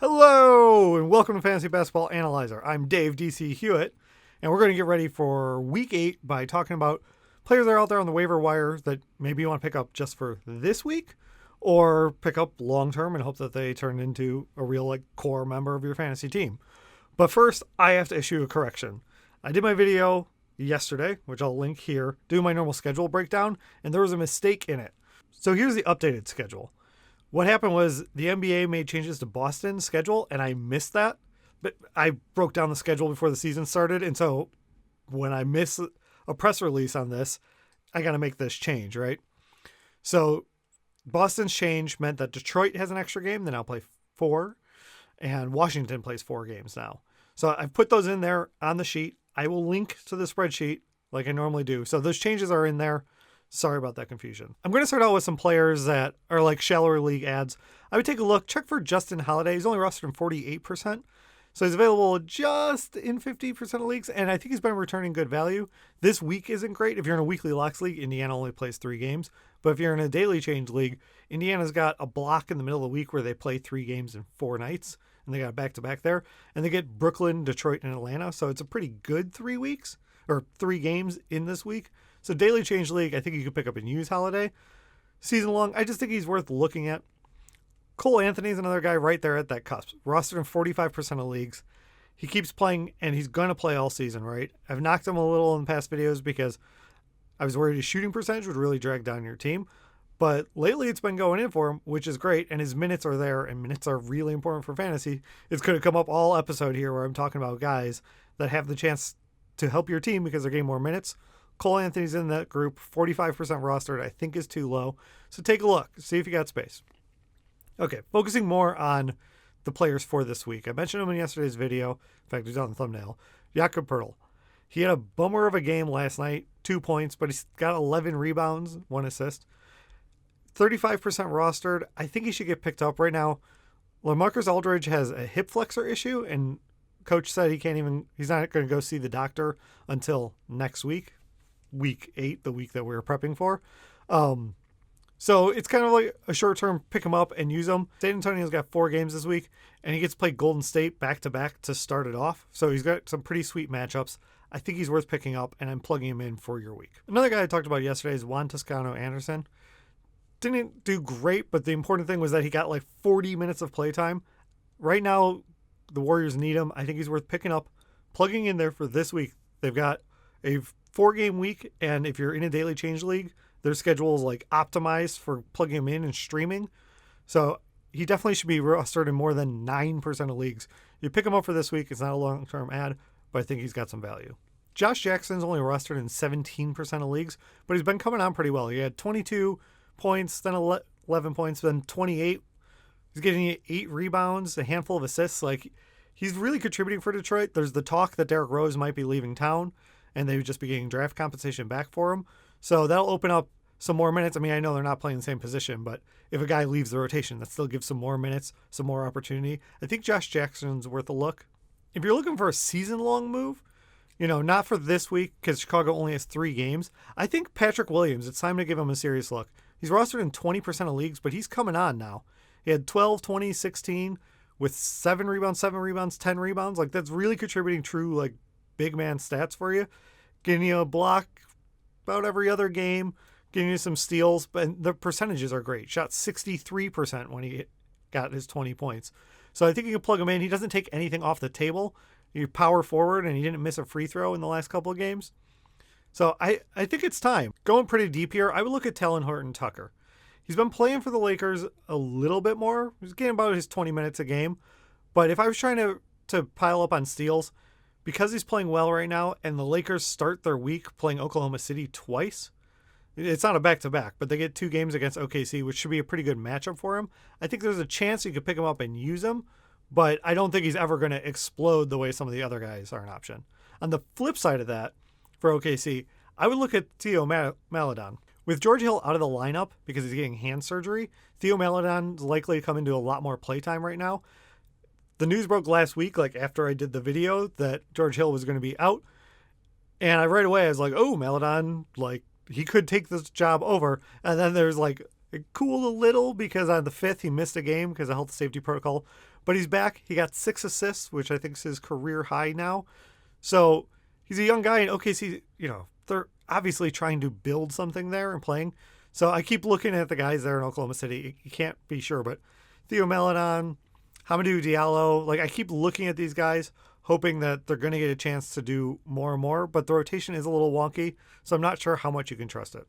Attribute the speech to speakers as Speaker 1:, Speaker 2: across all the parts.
Speaker 1: Hello, and welcome to Fantasy Basketball Analyzer. I'm Dave DC Hewitt, and we're going to get ready for Week 8 by talking about players that are out there on the waiver wire that maybe you want to pick up just for this week, or pick up long-term and hope that they turn into a real core member of your fantasy team. But first, I have to issue a correction. I did my video yesterday, which I'll link here, do my normal schedule breakdown, and there was a mistake in it. So here's the updated schedule. What happened was the NBA made changes to Boston's schedule, and I missed that. But I broke down the schedule before the season started, and so when I miss a press release on this, I got to make this change, right? So Boston's change meant that Detroit has an extra game. They now play 4, and Washington plays 4 games now. So I've put those in there on the sheet. I will link to the spreadsheet like I normally do. So those changes are in there. Sorry about that confusion. I'm going to start out with some players that are like shallower league ads. I would take a look, check for Justin Holiday. He's only rostered in 48%. So he's available just in 50% of leagues, and I think he's been returning good value. This week isn't great. If you're in a weekly locks league, Indiana only plays 3 games. But if you're in a daily change league, Indiana's got a block in the middle of the week where they play 3 games in 4 nights, and they got back-to-back there. And they get Brooklyn, Detroit, and Atlanta. So it's a pretty good 3 weeks, or 3 games in this week. So daily change league, I think you could pick up and use Holiday. Season long, I just think he's worth looking at. Cole Anthony's another guy right there at that cusp. Rostered in 45% of leagues. He keeps playing, and he's going to play all season, right? I've knocked him a little in past videos because I was worried his shooting percentage would really drag down your team. But lately it's been going in for him, which is great, and his minutes are there, and minutes are really important for fantasy. It's going to come up all episode here where I'm talking about guys that have the chance to help your team because they're getting more minutes. Cole Anthony's in that group, 45% rostered, I think is too low. So take a look, see if you got space. Okay, focusing more on the players for this week. I mentioned him in yesterday's video. In fact, he's on the thumbnail. Jakob Poeltl. He had a bummer of a game last night, 2 points, but he's got 11 rebounds, 1 assist. 35% rostered. I think he should get picked up right now. LaMarcus Aldridge has a hip flexor issue, and coach said he's not going to go see the doctor until next week. Week 8, the week that we were prepping for. So it's kind of like a short-term pick him up and use him. San Antonio's got 4 games this week, and he gets to play Golden State back-to-back to start it off. So he's got some pretty sweet matchups. I think he's worth picking up, and I'm plugging him in for your week. Another guy I talked about yesterday is Juan Toscano-Anderson. Didn't do great, but the important thing was that he got 40 minutes of playtime. Right now, the Warriors need him. I think he's worth picking up, plugging in there for this week. They've got a 4-game week, and if you're in a daily change league, their schedule is optimized for plugging him in and streaming. So he definitely should be rostered in more than 9% of leagues. You pick him up for this week. It's not a long-term ad, but I think he's got some value. Josh Jackson's only rostered in 17% of leagues, but he's been coming on pretty well. He had 22 points, then 11 points, then 28. He's getting 8 rebounds, a handful of assists. He's really contributing for Detroit. There's the talk that Derrick Rose might be leaving town, and they would just be getting draft compensation back for him. So that'll open up some more minutes. I mean, I know they're not playing the same position, but if a guy leaves the rotation, that still gives some more minutes, some more opportunity. I think Josh Jackson's worth a look. If you're looking for a season-long move, not for this week because Chicago only has 3 games, I think Patrick Williams, it's time to give him a serious look. He's rostered in 20% of leagues, but he's coming on now. He had 12, 20, 16 with 7 rebounds, 10 rebounds. That's really contributing true, big man stats for you. Getting you a block about every other game, getting you some steals, but the percentages are great. Shot 63% when he got his 20 points. So I think you can plug him in. He doesn't take anything off the table. You power forward, and he didn't miss a free throw in the last couple of games. So I think it's time. Going pretty deep here, I would look at Talen, Horton, Tucker. He's been playing for the Lakers a little bit more. He's getting about his 20 minutes a game. But if I was trying to pile up on steals, because he's playing well right now, and the Lakers start their week playing Oklahoma City twice, it's not a back-to-back, but they get 2 games against OKC, which should be a pretty good matchup for him. I think there's a chance you could pick him up and use him, but I don't think he's ever going to explode the way some of the other guys are an option. On the flip side of that, for OKC, I would look at Theo Maledon. With George Hill out of the lineup because he's getting hand surgery, Theo Maledon's likely to come into a lot more playtime right now. The news broke last week, after I did the video, that George Hill was going to be out. And right away I was like, oh, Maledon, he could take this job over. And then there's it cooled a little because on the 5th he missed a game because of health safety protocol. but he's back. He got 6 assists, which I think is his career high now. So he's a young guy, and OKC, they're obviously trying to build something there and playing. So I keep looking at the guys there in Oklahoma City. You can't be sure, but Theo Maledon, Hamidou Diallo, I keep looking at these guys, hoping that they're going to get a chance to do more and more, but the rotation is a little wonky, so I'm not sure how much you can trust it.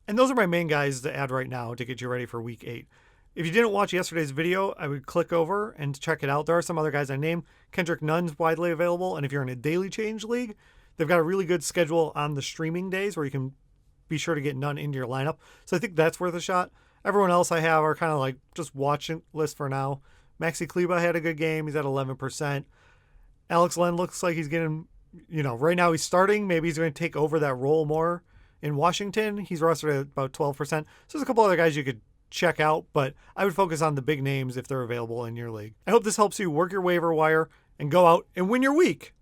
Speaker 1: And those are my main guys to add right now to get you ready for Week 8. If you didn't watch yesterday's video, I would click over and check it out. There are some other guys I named. Kendrick Nunn's widely available, and if you're in a daily change league, they've got a really good schedule on the streaming days where you can be sure to get Nunn into your lineup. So I think that's worth a shot. Everyone else I have are kind of just watching list for now. Maxi Kleber had a good game. He's at 11%. Alex Len looks like he's getting, right now he's starting. Maybe he's going to take over that role more in Washington. He's rostered at about 12%. So there's a couple other guys you could check out, but I would focus on the big names if they're available in your league. I hope this helps you work your waiver wire and go out and win your week.